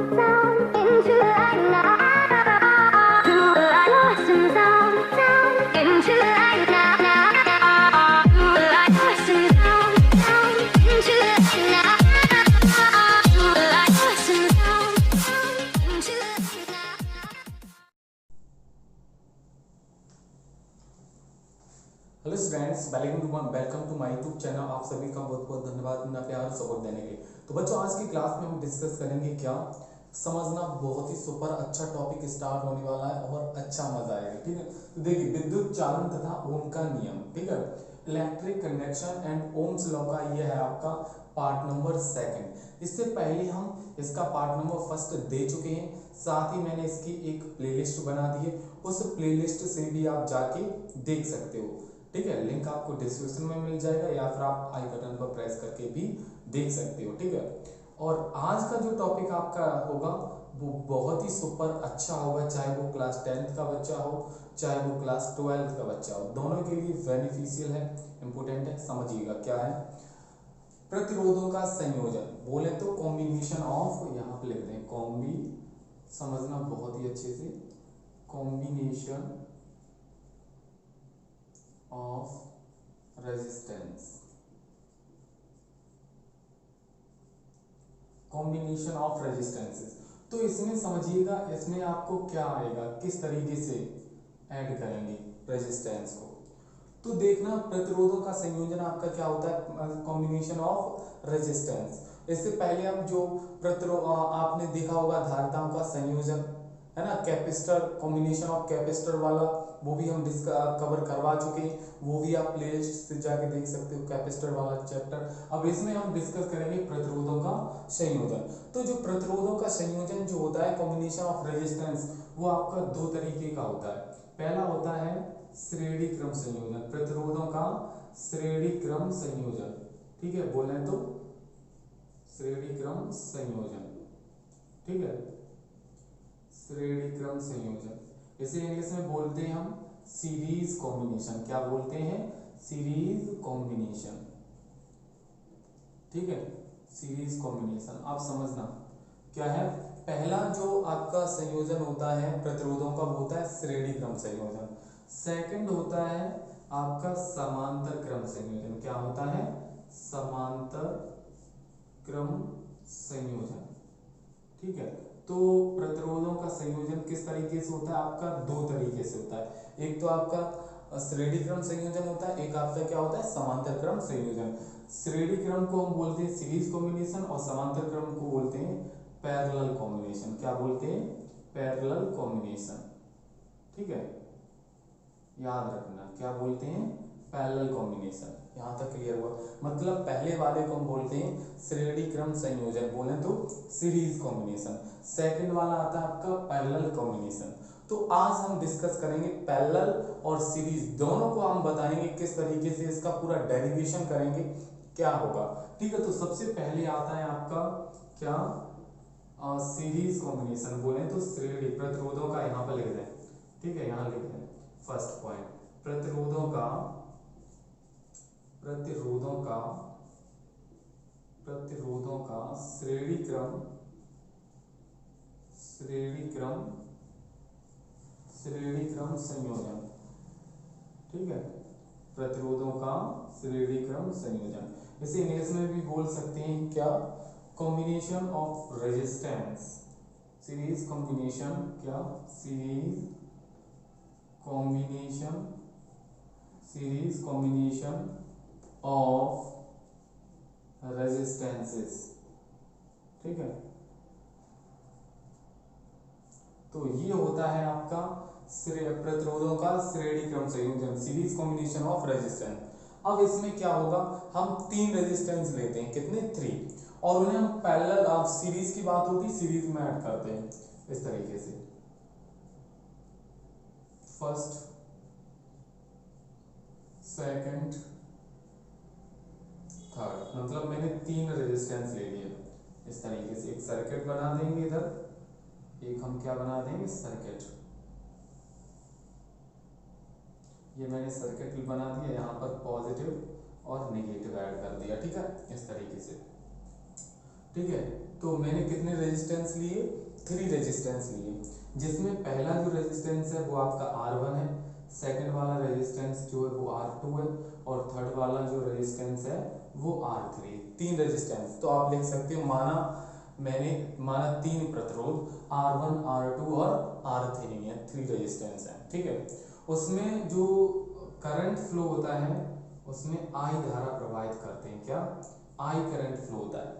Hello students, welcome to my YouTube channel. आप सभी का बहुत बहुत धन्यवाद अपना प्यार सपोर्ट देने के लिए। तो बच्चों, आज की क्लास में हम डिस्कस करेंगे क्या समझना, बहुत ही सुपर अच्छा टॉपिक स्टार्ट होने वाला है और अच्छा मजा आएगा। ठीक है, तो देखिए, विद्युत चालन तथा ओम का नियम। ठीक है, electric conduction and Ohm's law का ये है आपका पार्ट नंबर 2। इससे पहले हम इसका पार्ट नंबर 1 दे चुके हैं, साथ ही मैंने इसकी एक प्लेलिस्ट बना दी है, उस प्लेलिस्ट से भी आप जाके देख सकते हो। ठीक है, लिंक आपको डिस्क्रिप्शन में मिल जाएगा या फिर आप आई बटन पर प्रेस करके भी देख सकते हो। ठीक है, और आज का जो टॉपिक आपका होगा वो बहुत ही सुपर अच्छा होगा, चाहे वो क्लास 10th का बच्चा हो, चाहे वो क्लास 12th का बच्चा हो, दोनों के लिए बेनिफिशियल है, इंपोर्टेंट है। समझिएगा क्या है। प्रतिरोधों का संयोजन बोले तो कॉम्बिनेशन ऑफ, यहाँ पे लिख दें कॉम्बी, समझना बहुत ही अच्छे से, combination of resistance, combination of resistances. तो इसमें समझिएगा, इसमें आपको क्या आएगा, किस तरीके से ऐड करेंगे रेजिस्टेंस को। तो देखना, प्रतिरोधों का संयोजन आपका क्या होता है, कॉम्बिनेशन ऑफ रेजिस्टेंस। इससे पहले हम जो आपने देखा होगा धारिताओं का संयोजन, है ना, कैपेसिटर, कॉम्बिनेशन ऑफ कैपेसिटर वाला, वो भी हम कवर करवा चुके हैं, वो भी आप प्लेलिस्ट से जाके देख सकते हो, कैपेसिटर वाला चैप्टर। अब इसमें हम डिस्कस करेंगे प्रतिरोधों का संयोजन। तो जो प्रतिरोधों का संयोजन जो होता है, कॉम्बिनेशन ऑफ रेजिस्टेंस, वो आपका दो तरीके का होता है। पहला होता है श्रेणी क्रम संयोजन, प्रतिरोधों का श्रेणी क्रम संयोजन। ठीक है, बोले तो श्रेणी क्रम संयोजन। ठीक है, श्रेणी क्रम संयोजन, इसे इंग्लिश में बोलते हैं हम सीरीज कॉम्बिनेशन। क्या बोलते हैं? Series combination. ठीक है, सीरीज कॉम्बिनेशन। आप समझना क्या है। पहला जो आपका संयोजन होता है प्रतिरोधों का, वो होता है श्रेणी क्रम संयोजन। सेकंड होता है आपका समांतर क्रम संयोजन। क्या होता है? समांतर क्रम संयोजन। ठीक है, तो प्रतिरोधों का संयोजन किस तरीके से होता है? आपका दो तरीके से होता है। एक तो आपका श्रेणी क्रम संयोजन होता है, एक आपका क्या होता है? समांतर क्रम संयोजन। श्रेणी क्रम को हम बोलते हैं सीरीज कॉम्बिनेशन और समांतर क्रम को बोलते हैं पैरेलल कॉम्बिनेशन। क्या बोलते हैं? Parallel combination. ठीक है, याद रखना, क्या बोलते हैं? Parallel combination. यहां तक क्लियर हुआ? मतलब पहले वाले को हम बोलते हैं श्रेणी क्रम संयोजन, बोले तो सीरीज कॉम्बिनेशन। सेकंड वाला आता है आपका पैरेलल कॉम्बिनेशन। तो आज हम डिस्कस करेंगे पैरेलल और सीरीज, दोनों को हम बताएंगे किस तरीके से इसका पूरा डेरिवेशन करेंगे, क्या होगा। ठीक है, तो सबसे पहले आता है आपका क्या? Series combination. बोले तो श्रेणी प्रतिरोधों का, यहां पर लिख दें। ठीक है, यहां लिख दें फर्स्ट पॉइंट, प्रतिरोधों का प्रतिरोधों का प्रतिरोधों का श्रेणी क्रम संयोजन। ठीक है, प्रतिरोधों का श्रेणी क्रम संयोजन, इसे इंग्लिश में भी बोल सकते हैं क्या? Combination of resistance. Series combination, क्या? Series combination of resistances. ठीक है, तो ये होता है आपका प्रतिरोधों का श्रेणी क्रम संयोजन, सीरीज कॉम्बिनेशन ऑफ रेजिस्टेंस। अब इसमें क्या होगा, हम 3 रेजिस्टेंस लेते हैं, कितने? 3, और उन्हें हम पैरेलल, आप सीरीज की बात होती है, सीरीज में ऐड करते हैं इस तरीके से, फर्स्ट, सेकंड, थर्ड। मतलब मैंने 3 रेजिस्टेंस ले लिए इस तरीके से। एक सर्किट बना देंगे इधर, एक हम क्या बना देंगे? सर्किट। ये मैंने सर्किट भी बना दिया, यहाँ पर पॉजिटिव और नेगेटिव ऐड कर दिया। ठीक है, इस तरीके से। ठीक है, तो मैंने कितने रेजिस्टेंस लिए, 3 रेजिस्टेंस लिए, जिसमें पहला जो रेजिस्टेंस है वो आपका R1 है, सेकंड वाला रेजिस्टेंस जो है वो R2 है, और थर्ड वाला जो रेजिस्टेंस है वो R3 है। 3 रेजिस्टेंस, तो आप लिख सकते हो मैंने माना 3 प्रतिरोध R1, R2 और R3 है, 3 रेजिस्टेंस है, ठीक है। उसमें जो करंट फ्लो होता है उसमें I धारा प्रवाहित करते हैं, क्या I करंट फ्लो होता है।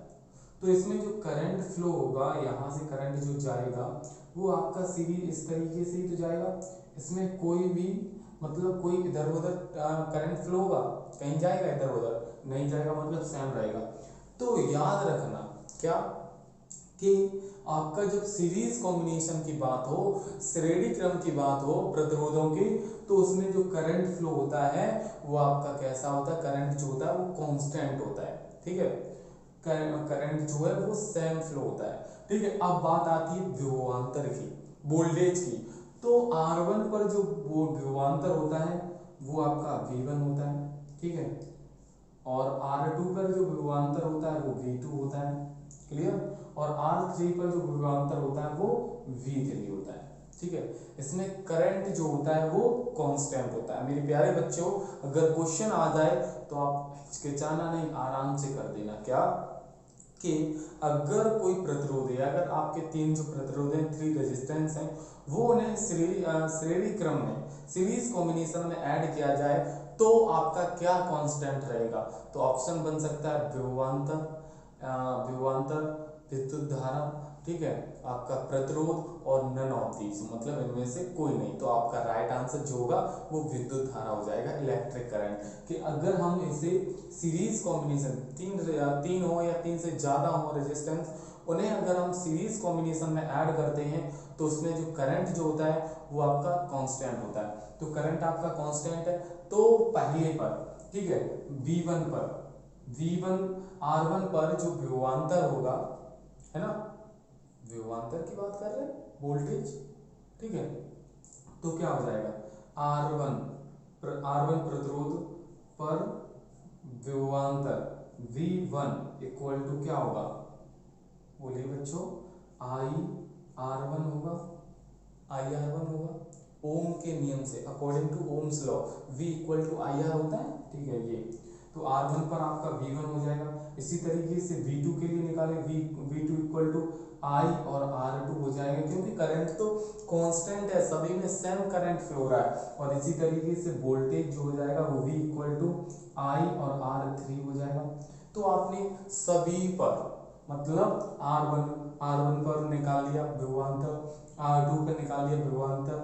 तो इसमें जो करंट फ्लो होगा, यहाँ से करंट जो जाएगा वो आपका सीरीज इस तरीके से ही तो जाएगा, इसमें कोई भी मतलब कोई इधर उधर करंट फ्लो होगा, कहीं जाएगा इधर उधर नहीं जाएगा, मतलब सेम रहेगा। तो याद रखना क्या कि आपका जब सीरीज कॉम्बिनेशन की बात हो, श्रेणी क्रम की बात हो प्रतिरोधों की, तो उसमें जो करंट फ्लो होता है वो आपका कैसा होता है, करंट जो होता है वो कांस्टेंट होता है, ठीक है। करंट जो है वो सेम फ्लो होता है, ठीक है। अब बात आती है विभवांतर की, वोल्टेज की। तो R1 पर जो वो विभवांतर होता है वो आपका V1 होता है, ठीक है, और R2 पर जो विभवांतर होता है वो V2 होता है, क्लियर। और R3 पर जो विभवांतर होता है वो V3 होता है, ठीक है। इसमें करंट जो होता है वो कांस्टेंट होता है। मेरे प्यारे बच्चों, अगर क्वेश्चन आ जाए तो आप हिचकिचाना नहीं, आराम से कर देना, क्या कि अगर कोई प्रतिरोध है, अगर आपके 3 जो प्रतिरोध हैं, 3 रेजिस्टेंस हैं, वो उन्हें श्रेणी क्रम में सीरीज कॉम्बिनेशन में ऐड किया जाए तो आपका क्या कांस्टेंट रहेगा। तो ऑप्शन बन सकता है विभवांतर, विद्युत धारा, ठीक है, आपका प्रतिरोध और नन ऑफ दीज, मतलब इनमें से कोई नहीं। तो आपका राइट आंसर जो होगा वो विद्युत धारा हो जाएगा, इलेक्ट्रिक करंट। कि अगर हम इसे सीरीज कॉम्बिनेशन 3 हो या 3 से ज्यादा हो रेजिस्टेंस, उन्हें अगर हम सीरीज कॉम्बिनेशन में ऐड करते हैं तो उसमें जो करंट जो होता है वो आपका कांस्टेंट होता है। तो करंट आपका कांस्टेंट है, तो पहले पर, ठीक है, V1 R1 पर जो विभवांतर होगा, है ना, विभवांतर की बात कर रहे हैं, वोल्टेज, ठीक है, तो क्या हो जाएगा R1 प्रतिरोध पर विभवांतर V1 इक्वल टू क्या होगा, बोलिए बच्चों, IR1 होगा, IR1 होगा ओम के नियम से, according to Ohm's law V equal to IR होता है, ठीक है। ये तो R1 पर आपका V1 हो जाएगा। इसी तरीके से V2 के लिए निकाले, V2 इक्वल टू I और R2 हो जाएगा, क्योंकि करंट तो कांस्टेंट है, सभी में सेम करंट फ्लो हो रहा है। और इसी तरीके से वोल्टेज जो हो जाएगा वो V इक्वल टू I और R3 हो जाएगा। तो आपने सभी पर, मतलब R1 पर निकाल लिया विभवांतर, R2 पर निकाल लिया विभवांतर,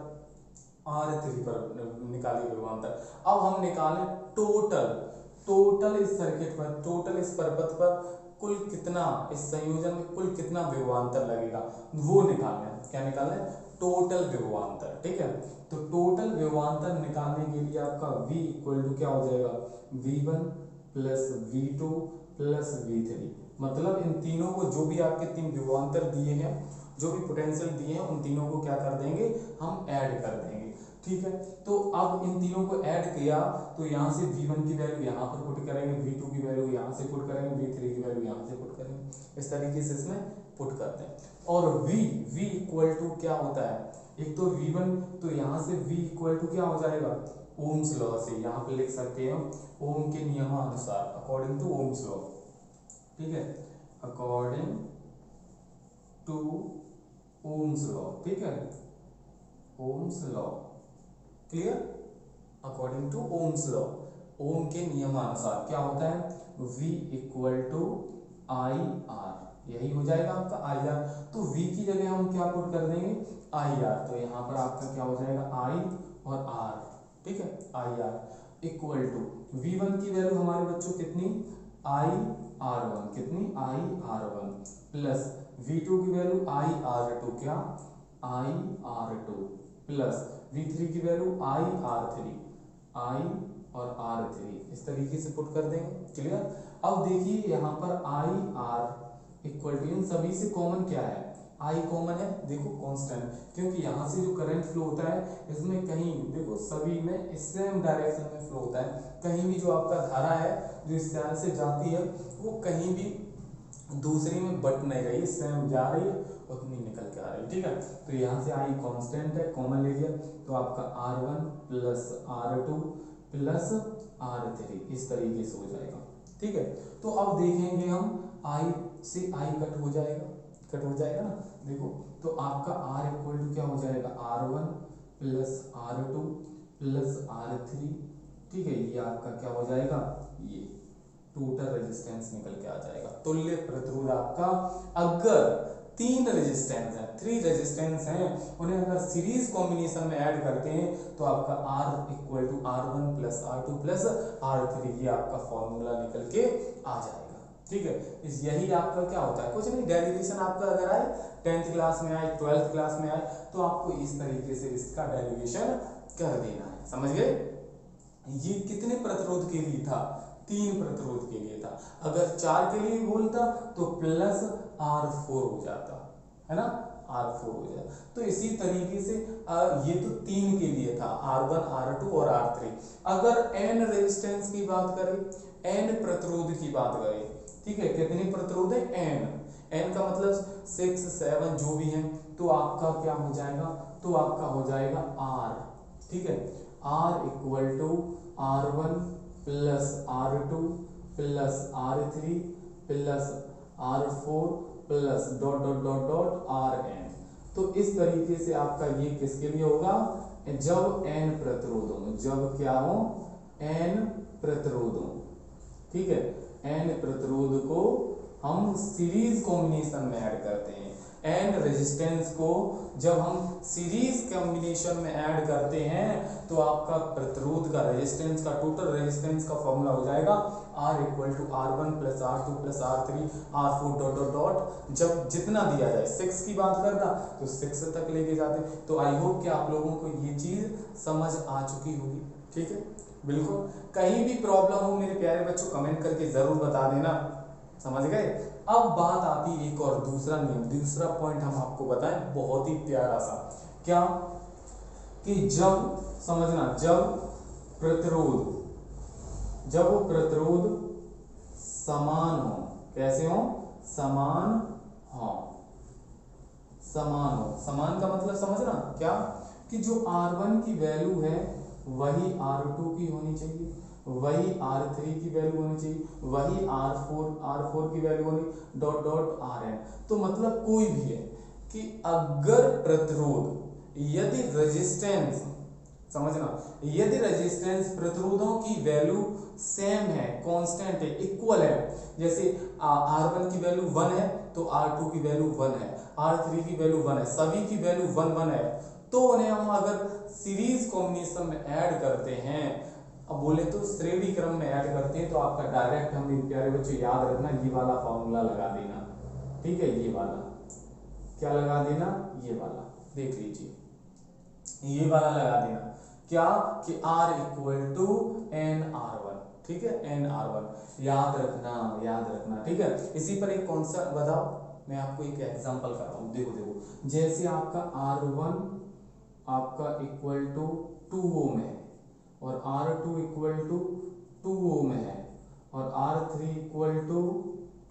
R3 पर निकालिए विभवांतर। अब हम निकालें टोटल इस सर्किट पर, टोटल इस परपथ पर कुल कितना, इस संयोजन में कुल कितना विभवांतर लगेगा वो निकालना है। क्या निकालना है, टोटल विभवांतर, ठीक है। तो टोटल विभवांतर निकालने के लिए आपका V इक्वल टू क्या हो जाएगा, V1 plus V2 plus V3, मतलब इन तीनों को, जो भी आपके 3 विभवांतर दिए हैं, जो भी पोटेंशियल दिए हैं, उन तीनों को क्या कर देंगे, हम ऐड कर देंगे, ठीक है। तो अब इन तीनों को ऐड किया तो यहाँ से V1 की वैल्यू यहाँ पर पुट करेंगे, V2 की वैल्यू यहाँ से पुट करेंगे, V3 की वैल्यू यहाँ से पुट करेंगे, इस तरीके से इसमें पुट करते हैं। और V इक्वल टू क्या होता है, एक तो V1, तो यहाँ से V इक्वल टू क्या हो जाएगा, ओम्स लॉ से, यहाँ पे लिख सकते हैं ओम के नियमानुसार, अकॉर्डिंग टू ओम्स लॉ, ठीक है, अकॉर्डिंग टू ओम्स लॉ, ठीक है, Ohm's law, clear, according to Ohm's law, Ohm के नियमानुसार क्या होता है, V इक्वल टू IR, यही हो जाएगा आपका IR। तो V की जगह हम क्या पुट कर देंगे, IR, तो यहाँ पर आपका क्या हो जाएगा I और R, ठीक है, IR इक्वल टू V1 की वैल्यू हमारे बच्चों कितनी, IR1, कितनी, IR1 प्लस V2 की वैल्यू IR2, क्या, IR2 प्लस V3 की वैल्यू IR3, I और R3, इस तरीके से पुट कर देंगे, क्लियर। अब देखिए यहाँ पर IR इक्वल टू, इन सभी से कॉमन क्या है, I कॉमन है, देखो कांस्टेंट, क्योंकि यहाँ से जो करंट फ्लो होता है इसमें कहीं देखो सभी में सेम डायरेक्शन में फ्लो होता है, कहीं भी जो आपका धारा है जो इस तरह से जाती है वो कहीं भी दूसरी में बट नहीं रही, सेम जा रही है उतनी निकल के आ रही है। ठीक है, तो यहाँ से आई कांस्टेंट है, कॉमन ले लिया, तो आपका R1 plus R2 plus R3 इस तरीके से हो जाएगा। ठीक है, तो अब देखेंगे हम I से I कट हो जाएगा ना। देखो तो आपका R इक्वल टू क्या हो जाएगा, R1 plus R2 plus R3। ठीक है, ये आपका क्या हो जाएगा, ये टोटल रेजिस्टेंस निकल के आ जाएगा। तुल्य प्रतिरोध आपका, अगर 3 रेजिस्टेंस है, 3 रेजिस्टेंस हैं, उन्हें अगर सीरीज कॉम्बिनेशन में ऐड करते हैं तो आपका R equal to R1 plus R2 plus R3 ये आपका फॉर्मूला निकल के आ जाएगा। ठीक है, इस यही आपका क्या होता है, कुछ नहीं, डेरिवेशन आपका अगर आए 10th क्लास में आए, 12th क्लास में आए, तो आपको इस तरीके से इसका डेरिवेशन कर देना है। समझ गए, ये कितने प्रतिरोध के लिए था, 3 प्रतिरोध के लिए था। अगर 4 के लिए बोलता तो प्लस R4 हो जाता है ना, R4 हो जाता। तो इसी तरीके से ये तो 3 के लिए था, R1 R2 और R3। अगर n रेजिस्टेंस की बात करें, n प्रतिरोध की बात करें, ठीक है, कितने प्रतिरोध है, n का मतलब 6 7 जो भी है, तो आपका क्या हो जाएगा, तो आपका हो जाएगा R। ठीक है, R equal to R1 plus R2 plus R3 plus R4 plus dot dot dot dot Rn। तो इस तरीके से आपका ये किसके लिए होगा, जब n प्रतिरोध हो, जब क्या हो, n प्रतिरोध हो। ठीक है, n प्रतिरोध को हम सीरीज कॉम्बिनेशन में ऐड करते हैं, n रेजिस्टेंस को जब हम सीरीज कॉम्बिनेशन में ऐड करते हैं तो आपका प्रतिरोध का, रेजिस्टेंस का, टोटल रेजिस्टेंस का फॉर्मूला हो जाएगा R equal to R1 plus R2 plus R3 R4 dot dot dot, जब जितना दिया जाए, 6 की बात करता तो 6 तक लेके जाते। तो आई होप कि आप लोगों को ये चीज समझ आ चुकी होगी। ठीक है, बिल्कुल, कहीं भी प्रॉब्लम हो मेरे प्यारे बच्चों कमेंट करके जरूर बता देना। समझ गए। अब बात आती है एक और दूसरा नियम, दूसरा पॉइंट हम आपको बताएं, बहुत ही प्यारा सा, क्या कि जब, समझना, जब वो प्रतिरोध समान हो, कैसे हो, समान हो, समान का मतलब समझना क्या, कि जो R1 की वैल्यू है वही R2 की होनी चाहिए, वही R3 की वैल्यू होनी चाहिए, वही R4 की वैल्यू होनी, डॉट डॉट Rn। तो मतलब कोई भी है कि अगर प्रतिरोध, यदि रेजिस्टेंस, समझना, यदि रेजिस्टेंस प्रतिरोधों की वैल्यू सेम है, कांस्टेंट है, इक्वल है, जैसे R1 की वैल्यू 1 है तो R2 की वैल्यू 1 है, R3 की वैल्यू 1 है, सभी की वैल्यू 1 1 है, तो उन्हें हम अगर सीरीज कॉम्बिनेशन में ऐड करते हैं, अब बोले तो श्रेणी क्रम में ऐड करते हैं, तो आपका डायरेक्ट, हम मेरे प्यारे बच्चों याद रखना, ये वाला फॉर्मूला लगा देना। ठीक है, ये वाला क्या लगा देना, ये वाला देख लीजिए, ये वाला लगा देना, क्या कि R इक्वल टू NR1। ठीक है, NR1 याद रखना। ठीक है, इसी पर एक कॉन्सेप्ट बताओ, मैं आपको एक एग्जांपल कर रहा हूं, देखो, जैसे आपका R1 आपका इक्वल टू 2 ओम है और R2 इक्वल टू 2 ओम है और R3 इक्वल टू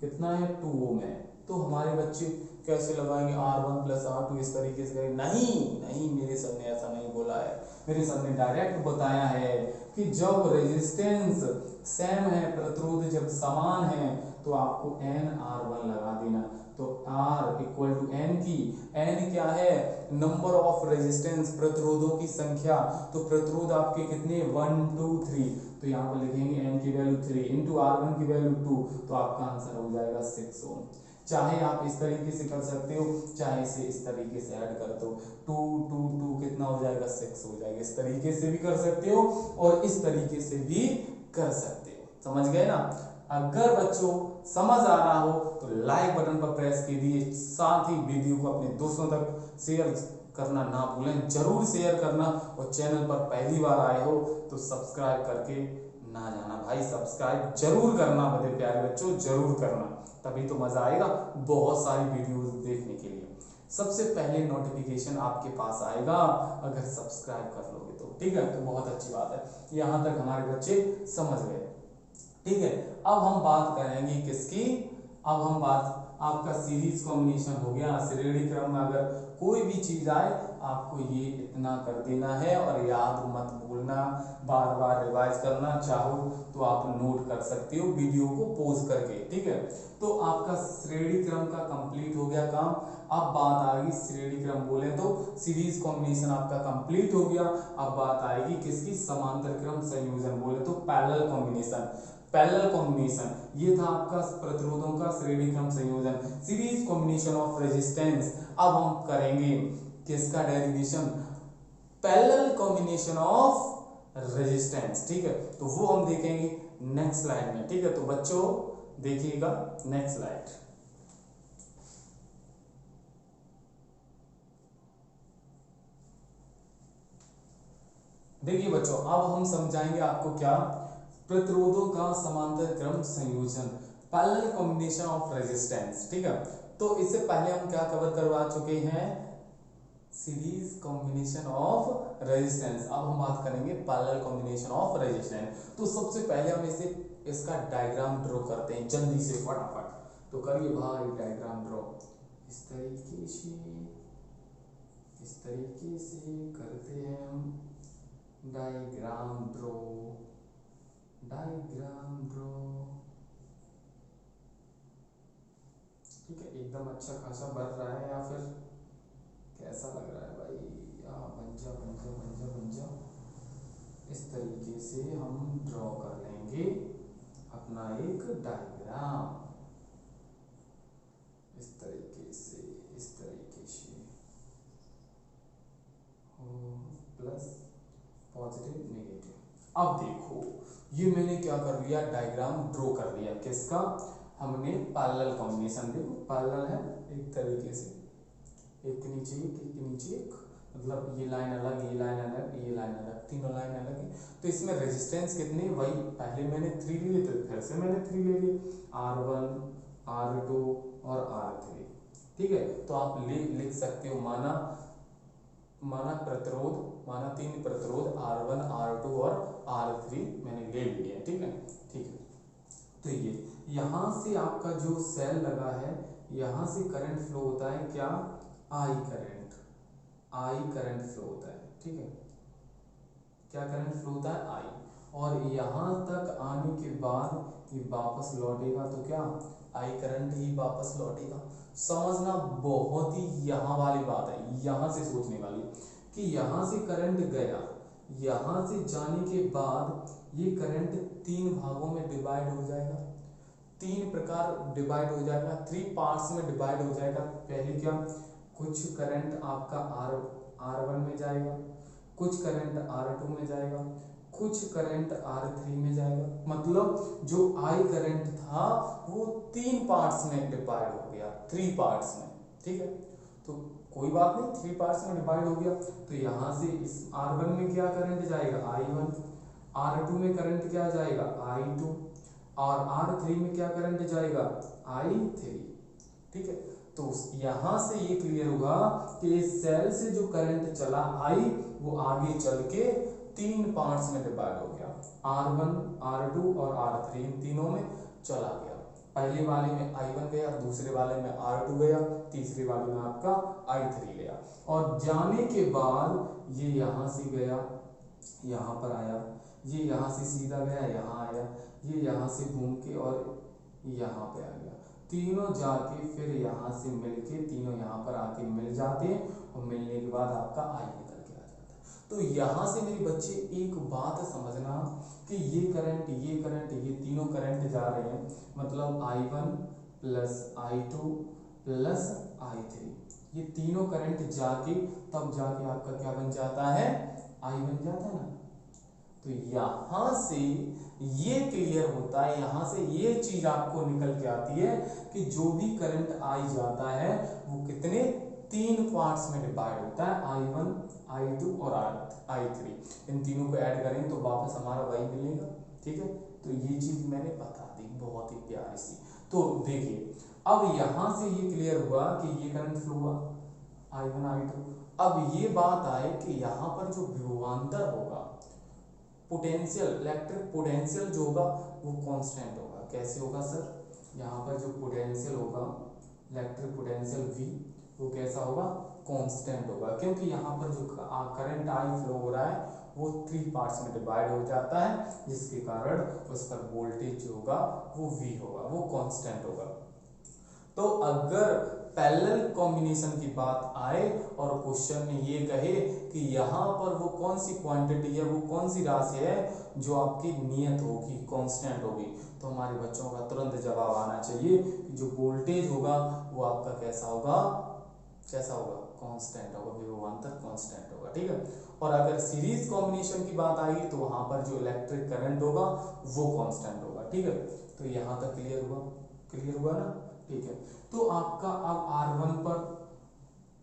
कितना है, 2 ओम है, तो हमारे बच्चे कैसे लगाएंगे, R1 प्लस R2 इस तरीके से, नहीं, मेरे सर ने ऐसा नहीं बोला है, मेरे सर ने डायरेक्ट बताया है कि जब रेजिस्टेंस सेम है, प्रतिरोध जब समान है, तो आपको NR1 लगा देना। तो R इक्वल टू N की, N क्या है, नंबर ऑफ रेजिस्टेंस, प्रतिरोधों की संख्या, तो प्रतिरोध आपके कितने, 1 2 3, तो यहाँ पर लिखेंगे N की वैल्यू 3 इंटू R1 की वैल्यू 2, तो आपका आंसर हो जाएगा 6 ओम। चाहे आप इस तरीके से कर सकते हो, चाहे इसे इस तरीके से ऐड कर दो, 2 2 2 कितना हो जाएगा, 6 हो जाएगा। इस तरीके से भी कर सकते हो और इस तरीके से भी कर सकते हो। समझ गए ना। अगर बच्चों समझ आ रहा हो तो लाइक बटन पर प्रेस कीजिए, साथ ही वीडियो को अपने दोस्तों तक शेयर करना ना भूलें, जरूर शेयर करना, और चैनल पर पहली बार आए हो तो सब्सक्राइब करके ना जाना भाई, सब्सक्राइब जरूर करना मेरे प्यारे बच्चों, जरूर करना, तभी तो मजा आएगा बहुत सारी वीडियोस देखने के लिए। सबसे पहले नोटिफिकेशन आपके पास आएगा अगर सब्सक्राइब कर लोगे तो। ठीक है, तो बहुत अच्छी बात है, यहाँ तक हमारे बच्चे समझ गए। ठीक है, अब हम बात करेंगे किसकी, अब हम बात, आपका सीरीज कॉम्बिनेशन हो गया। श्रेणी क्रम में अगर कोई भी चीज आए आपको ये इतना कर देना है और याद मत भूलना, बार बार रिवाइज करना, चाहो तो आप नोट कर सकते हो वीडियो को पॉज करके, ठीक है। तो आपका श्रेणी क्रम का कंप्लीट हो गया काम। अब बात आएगी श्रेणी क्रम बोले तो सीरीज कॉम्बिनेशन आपका कंप्लीट हो गया। अब बात आएगी किसकी, समांतर क्रम संयोजन बोले तो पैरेलल कॉम्बिनेशन। पैरेलल कॉम्बिनेशन ये था आपका प्रतिरोधों का श्रेणी क्रम संयोजन, सीरीज कॉम्बिनेशन ऑफ रेजिस्टेंस। अब हम करेंगे किसका derivation, parallel combination of resistance, ठीक है। तो वो हम देखेंगे नेक्स्ट स्लाइड में, ठीक है। तो बच्चों देखिएगा नेक्स्ट स्लाइड। देखिए बच्चों, अब हम समझाएंगे आपको क्या, प्रतिरोधों का समांतर क्रम संयोजन, पैरेलल कॉम्बिनेशन ऑफ रेजिस्टेंस, ठीक है। तो इससे पहले हम क्या कवर करवा चुके हैं, सीरीज कॉम्बिनेशन ऑफ रेजिस्टेंस। अब हम बात करेंगे पैरेलल कॉम्बिनेशन ऑफ रेजिस्टेंस। तो सबसे पहले हम इसे इसका डायग्राम ड्रॉ करते हैं जल्दी से फटाफट। तो करिए भाई डायग्राम ड्रॉ, इस तरीके से करते हैं हम डायग्राम ड्रॉ। ठीक है, एकदम अच्छा खासा बन रहा है या फिर कैसा लग रहा है भाई, या बन जा। इस तरीके से हम ड्रॉ कर लेंगे अपना एक डायग्राम, इस तरीके से प्लस पॉजिटिव नेगेटिव। अब देखो ये मैंने क्या कर लिया, डायग्राम ड्रॉ कर लिया किसका, हमने पैरेलल कॉम्बिनेशन, देखो पैरेलल है एक तरीके से, एक के नीचे एक, मतलब ये लाइन अलग, ये लाइन अलग, ये लाइन अलग, तीनों लाइन अलग है। तो इसमें रेजिस्टेंस कितने, वही पहले मैंने 3 लिए तो फिर से मैंने 3 ले लिए, R1 R2 और R3, ठीक है। तो आप लिख सकते हो माना प्रतिरोध, माना 3 प्रतिरोध R1 R2 और R3 मैंने ले लिया, ठीक है। तो ये यहाँ से आपका जो सेल लगा है, यहाँ से करंट फ्लो होता है क्या, आई करंट फ्लो होता है, ठीक है। क्या करंट फ्लो होता है, आई, और यहाँ तक आने के बाद ये वापस लौटेगा, तो क्या आई करंट ही वापस लौटेगा। समझना बहुत ही यहाँ वाली बात है, यहाँ से सोचने वाली, कि यहाँ से करंट गया, यहाँ से जाने के बाद ये करंट 3 भागों में डिवाइड हो जाएगा, 3 प्रकार डिवाइड हो जाएगा, 3 पार्ट्स में डिवाइड हो जाएगा। पहले क्या, कुछ करंट आपका R1 में जाएगा, कुछ करंट R2 में जाएगा, कुछ करंट R3 में जाएगा। मतलब जो I करंट था वो 3 पार्ट्स में डिवाइड हो गया, 3 पार्ट्स में, ठीक है। तो कोई बात नहीं, 3 पार्ट्स में डिवाइड हो गया। तो यहाँ से इस R1 में क्या करंट जाएगा, I1, R2 में करंट क्या जाएगा, I2, और R3 में क्या करंट जाएगा, I3, ठीक है। तो यहाँ से ये क्लियर हुआ कि इस सेल से जो करंट चला I, वो आगे चल के 3 पार्ट्स में डिवाइड हो गया, R1 R2 और R3, इन तीनों में चला गया। पहले वाले में I1 गया, दूसरे वाले में R2 गया, तीसरे वाले में आपका I3 गया, और जाने के बाद ये यहाँ से गया, यहाँ पर आया, ये यहाँ से सीधा गया, यहाँ आया, ये यहाँ से घूम के और यहाँ पे आ गया, तीनों जाके फिर यहाँ से मिलके तीनों यहाँ पर आके मिल जाते हैं, और मिलने के बाद आपका आई निकल के आ जाता है। तो यहाँ से मेरे बच्चे एक बात समझना कि ये करंट ये तीनों करंट जा रहे हैं, मतलब I1 plus I2 plus I3, ये तीनों करंट जाके तब जाके आपका क्या बन जाता है, I बन जाता है ना। तो यहाँ से ये क्लियर होता है, यहाँ से ये चीज आपको निकल के आती है कि जो भी करंट आई जाता है वो कितने 3 पार्ट्स में डिवाइड होता है, I1 I2 और I3, इन तीनों को ऐड करेंगे तो वापस हमारा वही मिलेगा, ठीक है। तो ये चीज मैंने बता दी बहुत ही प्यारी सी। तो देखिए अब यहाँ से ये क्लियर हुआ कि ये करंट फ्लो हुआ I1 I2। अब ये बात आए कि यहाँ पर जो विभवांतर होगा, पोटेंशियल, इलेक्ट्रिक पोटेंशियल जो होगा वो कांस्टेंट होगा। कैसे होगा सर, यहाँ पर जो पोटेंशियल होगा इलेक्ट्रिक पोटेंशियल V वो कैसा होगा, कांस्टेंट होगा, क्योंकि यहाँ पर जो करंट I फ्लो हो रहा है वो 3 पार्ट्स में डिवाइड हो जाता है, जिसके कारण उस पर वोल्टेज जो होगा वो V होगा, वो कांस्टेंट होगा। तो अगर पैरेलल कॉम्बिनेशन की बात आए और क्वेश्चन में ये कहे कि यहाँ पर वो कौन सी क्वांटिटी है, वो कौन सी राशि है जो आपकी नियत होगी, कांस्टेंट होगी, तो हमारे बच्चों का तुरंत जवाब आना चाहिए कि जो वोल्टेज होगा वो आपका कैसा होगा, कांस्टेंट होगा, विभवांतर कांस्टेंट होगा। ठीक है। और अगर सीरीज कॉम्बिनेशन की बात आएगी तो वहां पर जो इलेक्ट्रिक करंट होगा वो कांस्टेंट होगा। ठीक है। तो यहाँ तक क्लियर हुआ ना। ठीक है। तो आपका अब R1 पर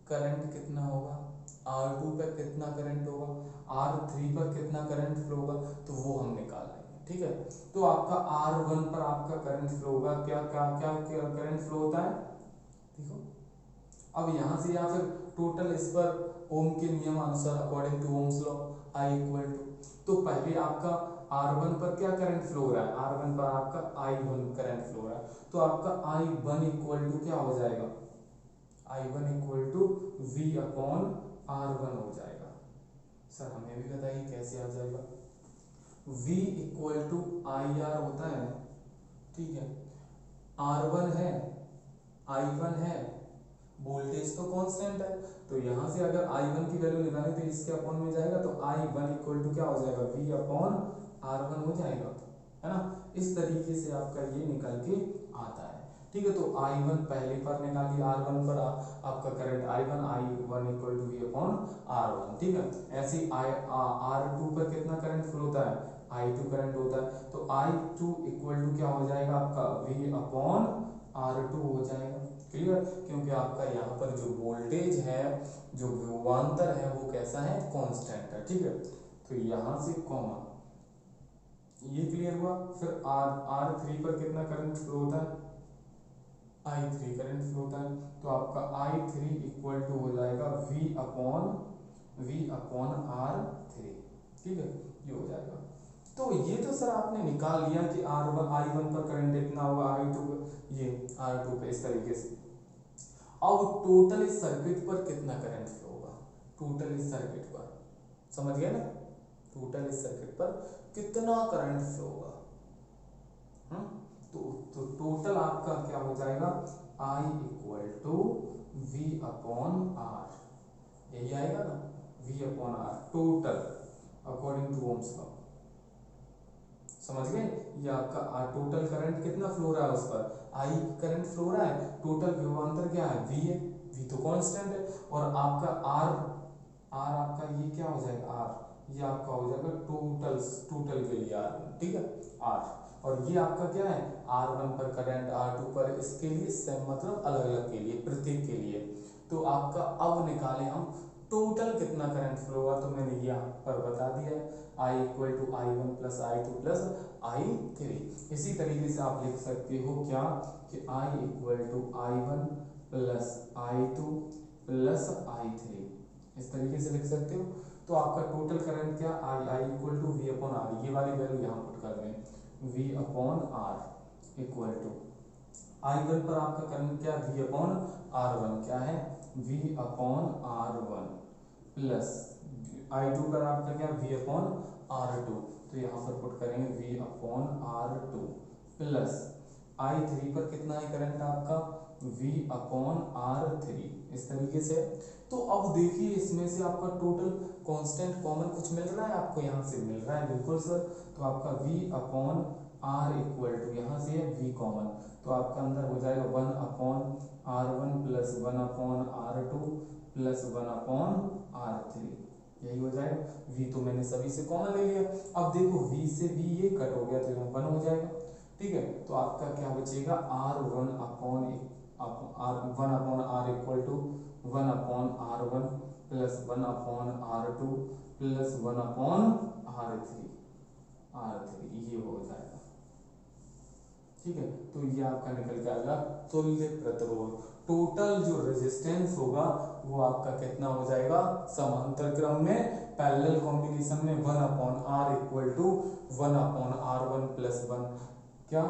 करंट कितना होगा, R2 पर कितना करंट होगा, R3 पर कितना करंट फ्लो होगा, तो वो हम निकाल लेंगे। ठीक है। तो आपका R1 पर आपका करंट फ्लो होगा, क्या क्या क्या करंट फ्लो होता है, देखो अब यहाँ से या फिर टोटल इस पर ओम के नियम अनुसार according to Ohm's law I equal to, तो पहले आपका R1 पर क्या करंट फ्लो हो रहा है, R1 पर आपका I1 करंट फ्लो हो रहा है, तो आपका I1 इक्वल टू क्या हो जाएगा, I1 equal to V upon R1 हो जाएगा। सर हमें भी बताइए कैसे आ जाएगा, V इक्वल टू IR होता है, ठीक है, R1 है, I1 है, वोल्टेज तो कांस्टेंट है, तो यहाँ से अगर I1 की वैल्यू निकालें तो इसके अपॉन में जाएगा, तो I1 इक्वल टू क्या हो जाएगा, V अपॉन R1 हो जाएगा, है ना। इस तरीके से आपका ये निकल के आता है। ठीक है। तो I1 पहले पर निकालिए, R1 पर आपका current I1 equal to V upon R1। ठीक है। ऐसे ही R2 पर कितना करंट फ्लो होता है, I2 करंट होता है, तो I2 इक्वल टू क्या हो जाएगा आपका V अपॉन R2 हो जाएगा। क्लियर। क्योंकि आपका यहाँ पर जो वोल्टेज है, जो विभवांतर है वो कैसा है, कांस्टेंट है। ठीक है। तो यहाँ से कॉमा ये क्लियर हुआ। फिर R3 पर कितना करंट फ्लो होता है, I3 करंट फ्लो होता है, तो आपका I3 इक्वल टू हो जाएगा V अपॉन R3। ठीक है। ये हो जाएगा। तो ये तो सर आपने निकाल लिया कि I1 पर करंट इतना होगा, I2 पर ये R2 पे, इस तरीके से। अब टोटल इस सर्किट पर कितना करंट फ्लो होगा, टोटल इस सर्किट पर, समझ गए ना, टोटल इस सर्किट पर कितना करंट फ्लो होगा। तो टोटल आपका क्या हो जाएगा, I equal to V upon R, यही आएगा ना, V upon R total according to Ohm's law. समझ गए। ये आपका टोटल करंट कितना फ्लो हो रहा है, उस पर I करंट फ्लो हो रहा है, टोटल विभवांतर क्या है, V है, V तो कांस्टेंट है, और आपका R आपका ये क्या हो जाएगा, R ये आपका हो जाएगा टोटल के लिए R। ठीक है। R और ये आपका क्या है, R1 पर करंट, R2 पर, इसके लिए सेम मतलब अलग अलग के लिए, प्रत्येक के लिए। तो आपका अब निकालें हम टोटल कितना करंट फ्लो हुआ, तो मैंने यहाँ पर बता दिया है, I equal to I1 plus I2 plus I3। इसी तरीके से आप लिख सकते हो क्या कि I equal to I1 plus I2 plus I3, इस तरीके से लिख सकते हो। तो आपका टोटल करंट क्या, I equal to V upon R, ये वाली वैल्यू यहाँ पुट कर दें, V upon R equal to I1 पर आपका करंट क्या, V अपॉन R1 क्या है, V upon R1 plus I2 पर आपका क्या, V अपॉन R2, तो यहाँ पर पुट करेंगे V upon R2 plus I3 पर कितना है करंट आपका, V अपॉन R3, इस तरीके से। तो अब देखिए इसमें से आपका टोटल कांस्टेंट कॉमन कुछ मिल रहा है आपको, यहाँ से मिल रहा है, बिल्कुल सर। तो आपका V upon R equal to यहाँ से है V कॉमन, तो आपका अंदर हो जाएगा 1 upon R1 plus 1 upon R2 plus 1 upon R3, यही हो जाएगा। V तो मैंने सभी से कॉमन ले लिया। अब देखो V से V ये कट हो गया तो यहाँ 1 हो जाएगा। ठीक है। तो आपका क्या बचेगा, R1 upon R equal to 1 upon R1 plus 1 upon R2 plus 1 upon R3, ये हो जाएगा। ठीक है। तो ये आपका निकल के आएगा तुल्य प्रतिरोध। टोटल जो रेजिस्टेंस होगा वो आपका कितना हो जाएगा, समांतर क्रम में पैरेलल कॉम्बिनेशन में 1 upon R equal to 1 upon R1 plus 1 क्या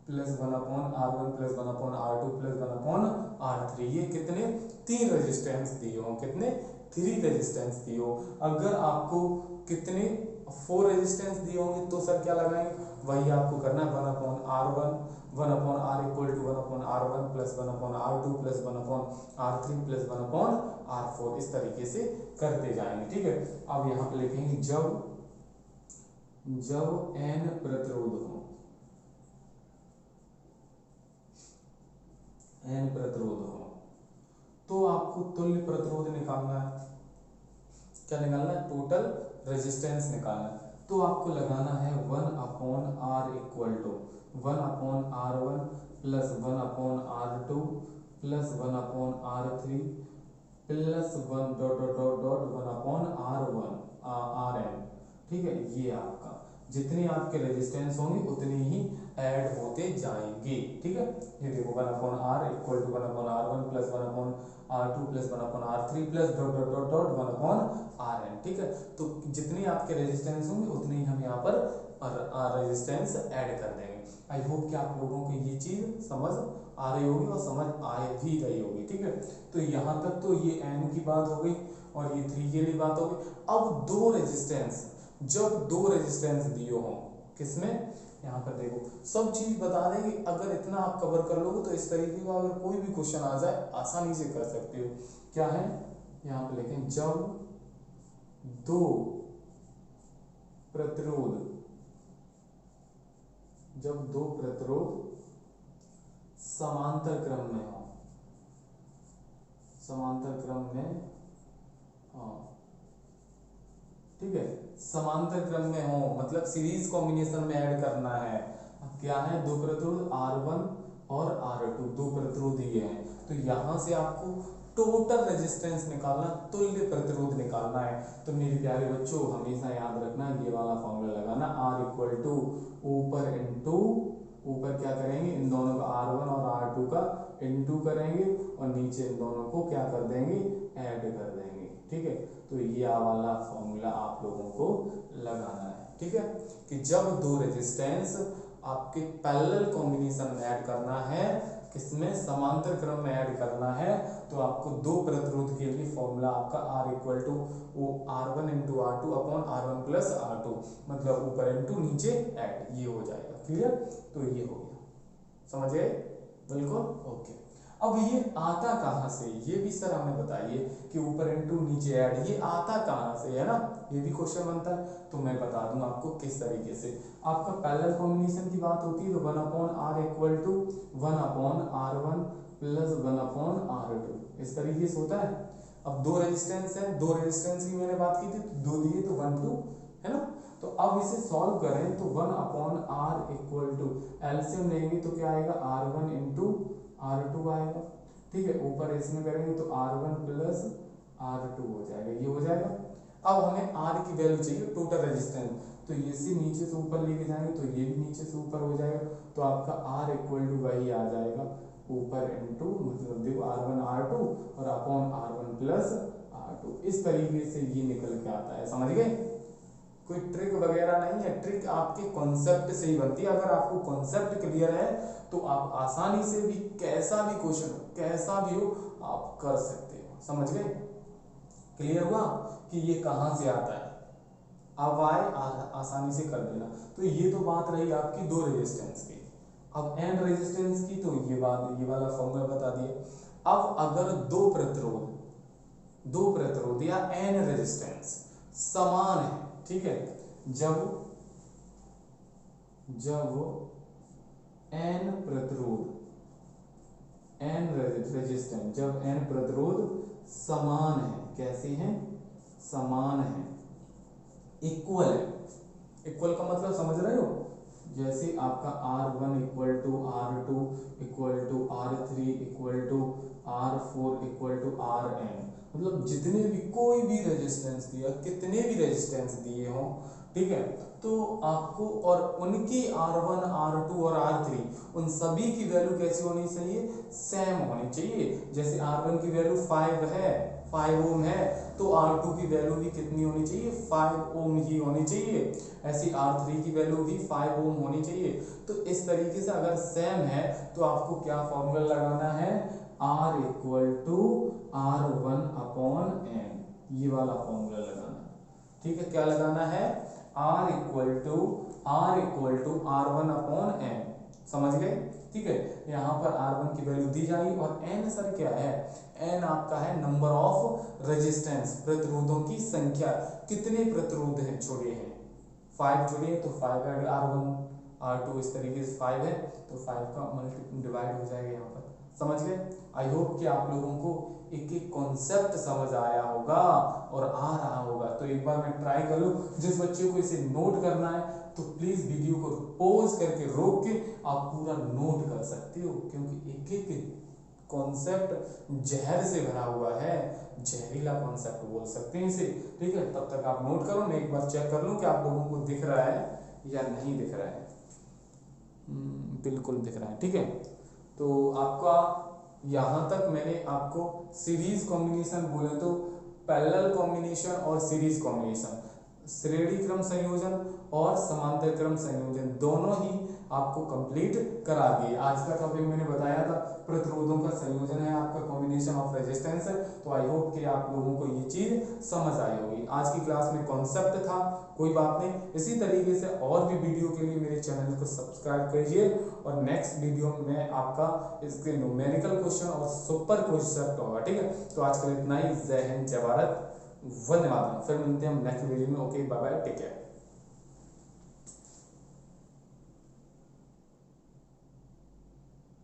plus 1/R1 plus 1/R2 plus 1/R3। ये कितने 3 रेजिस्टेंस दिए हो, कितने 3 रेजिस्टेंस दिए हो। अगर आपको कितने 4 रेजिस्टेंस दिए होंगे तो सर क्या लगाएंगे, वही आपको करना है 1/R1 1/R equal to 1/R1 plus 1/R2 plus 1/R3 plus 1/R4, इस तरीके से करते जाएंगे। ठीक है, अब यहाँ पे लिखेंगे जब n प्रतिरोध हो, n प्रतिरोध हो तो आपको तुल्य प्रतिरोध निकालना है। क्या निकालना है, टोटल रेजिस्टेंस निकालना है। तो आपको लगाना है 1/R equal to 1/R1 plus 1/R2 plus 1/R3 plus 1 dot dot dot dot 1/R1 Rn। ठीक है, ये आपका जितने आपके रेजिस्टेंस होंगे उतने ही ऐड होते जाएंगे। ठीक है, ये देखो 1/R equal to 1/R1 plus 1/R2 plus 1/R3 plus dot dot dot dot 1/Rn। ठीक है, तो जितने आपके रेजिस्टेंस होंगे उतने ही हम यहाँ पर रेजिस्टेंस ऐड कर देंगे। आई होप कि आप लोगों को ये चीज समझ आ रही होगी और समझ आ भी रही होगी। ठीक है, तो यहाँ तक तो ये n की बात हो गई और ये 3 के लिए बात हो गई। अब दो रेजिस्टेंस, जब दो रेजिस्टेंस दिए हों, किसमें, यहाँ पर देखो सब चीज बता देंगे। अगर इतना आप कवर कर लोगे तो इस तरीके का अगर कोई भी क्वेश्चन आ जाए आसानी से कर सकते हो। क्या है, यहाँ पे लिखें जब दो प्रतिरोध, जब दो प्रतिरोध समांतर क्रम में हो, समांतर क्रम में, हाँ ठीक है, समांतर क्रम में हो मतलब सीरीज कॉम्बिनेशन में ऐड करना है। क्या है, दो प्रतिरोध R1 और R2, दो प्रतिरोध ये हैं। तो यहां से आपको टोटल रेजिस्टेंस निकालना, तुल्य प्रतिरोध निकालना है। तो मेरे प्यारे बच्चों हमेशा याद रखना ये वाला फॉर्मूला लगाना, R इक्वल टू ऊपर इंटू, ऊपर क्या करेंगे, इन दोनों का R1 और R2 का इंटू करेंगे और नीचे इन दोनों को क्या कर देंगे, ऐड कर देंगे। ठीक है, तो ये वाला फॉर्मूला आप लोगों को लगाना है। ठीक है, कि जब दो रेजिस्टेंस आपके पैरेलल कॉम्बिनेशन में ऐड करना है, किसमें, समांतर क्रम में ऐड करना है, तो आपको दो प्रतिरोध के लिए फॉर्मूला आपका R equal to R1 into R2 upon R1 plus R2, मतलब ऊपर इंटू नीचे ऐड, ये हो जाएगा। क्लियर, तो ये हो गया, समझ गए, बिल्कुल ओके। अब ये आता कहाँ से, ये भी सर हमें बताइए कि ऊपर इंटू नीचे ऐड ये आता कहाँ से, है ना, ये भी क्वेश्चन बनता है। तो मैं बता दूं आपको किस तरीके से। आपका पैरेलल कॉम्बिनेशन की बात होती है तो 1/R equal to 1/R1 plus 1/R2, इस तरीके से होता है। अब दो रेजिस्टेंस है, दो रेजिस्टेंस की मैंने बात की थी, तो दो दिए तो 1 2, है ना। तो अब इसे सॉल्व करें तो 1/R इक्वल टू एलसीएम लेंगे तो क्या आएगा, R1 इंटू R2 आएगा। ठीक है, ऊपर इसमें करेंगे तो R1 प्लस R2 हो जाएगा, ये हो जाएगा। अब हमें R की वैल्यू चाहिए टोटल रेजिस्टेंस, तो ये से नीचे से ऊपर लेके जाएंगे तो ये भी नीचे से ऊपर हो जाएगा। तो आपका R इक्वल टू वही आ जाएगा, ऊपर इंटू मतलब देखो R1 R2 और अपॉन R1 प्लस R2, इस तरीके से ये निकल के आता है। समझ गए, कोई ट्रिक वगैरह नहीं है, ट्रिक आपके कॉन्सेप्ट से ही बनती है। अगर आपको कॉन्सेप्ट क्लियर है तो आप आसानी से भी कैसा भी क्वेश्चन कैसा भी हो आप कर सकते हो। समझ गए, क्लियर हुआ कि ये कहां से आता है, अब आए आसानी से कर देना। तो ये तो बात रही आपकी दो रेजिस्टेंस की। अब एन रेजिस्टेंस की तो ये बात, ये वाला फॉर्मूला बता दिया। अब अगर दो प्रतिरोध या एन रेजिस्टेंस समान है, ठीक है, जब एन प्रतिरोध, एन रेजिस्टेंस, जब एन प्रतिरोध समान है, कैसे हैं, समान है, इक्वल है। इक्वल का मतलब समझ रहे हो, जैसे आपका R1 equal to R2 equal to R3 equal to R4 equal to Rn, मतलब जितने भी कोई भी रेजिस्टेंस दिया, कितने भी रेजिस्टेंस दिए हों ठीक है। तो आपको और उनकी R1 R2 और R3 उन सभी की वैल्यू कैसी होनी चाहिए, सेम होनी चाहिए। जैसे R1 की वैल्यू 5 है, 5 ओम है, तो R2 की वैल्यू भी कितनी होनी चाहिए, 5 ओम ही होनी चाहिए। ऐसी R3 की वैल्यू भी 5 ओम होनी चाहिए। तो इस तरीके से अगर सेम है तो आपको क्या फॉर्मूला लगाना है, R equal to R1 upon N, ये वाला फॉर्मूला लगाना है। ठीक है, क्या लगाना है, R equal to R1 upon N, समझ गए। ठीक है, यहाँ पर R1 की वैल्यू दी जाएगी और N सर क्या है, N आपका है नंबर ऑफ रेजिस्टेंस, प्रतिरोधों की संख्या, कितने प्रतिरोध हैं जुड़े हैं, 5 जुड़े हैं तो 5 ऐड R1 R2 इस तरीके से 5 है तो 5 का मल्टी डिवाइड हो जाएगा यहाँ पर, समझ गए। आई होप कि आप लोगों को एक एक कॉन्सेप्ट समझ आया होगा और आ रहा होगा। तो एक बार मैं ट्राई कर लूँ, जिस बच्चे को इसे नोट करना है तो प्लीज वीडियो को पॉज करके रोक के आप पूरा नोट कर सकते हो, क्योंकि एक एक कॉन्सेप्ट जहर से भरा हुआ है, जहरीला कॉन्सेप्ट बोल सकते हैं इसे। ठीक है, तब तक आप नोट करो, मैं एक बार चेक कर लूँ कि आप लोगों को दिख रहा है या नहीं दिख रहा है। बिल्कुल दिख रहा है। ठीक है, तो आपका यहाँ तक मैंने आपको सीरीज कॉम्बिनेशन बोले तो पैरेलल कॉम्बिनेशन और सीरीज कॉम्बिनेशन, श्रेणी क्रम संयोजन और समांतर क्रम संयोजन दोनों ही आपको कंप्लीट करा दिए। आज का टॉपिक मैंने बताया था प्रतिरोधों का संयोजन है आपका, कॉम्बिनेशन ऑफ रेजिस्टेंस है। तो आई होप कि आप लोगों को ये चीज समझ आई होगी। आज की क्लास में कॉन्सेप्ट था, कोई बात नहीं, इसी तरीके से और भी वीडियो के लिए मेरे चैनल को सब्सक्राइब करिए और नेक्स्ट वीडियो में आपका इसके न्यूमेरिकल क्वेश्चन और सुपर कॉन्सेप्ट होगा। ठीक है, तो आज के लिए इतना ही। जय हिंद, जय भारत, वंदे मातरम। फिर मिलते हैं हम नेक्स्ट वीडियो में। Okay, bye bye, take care.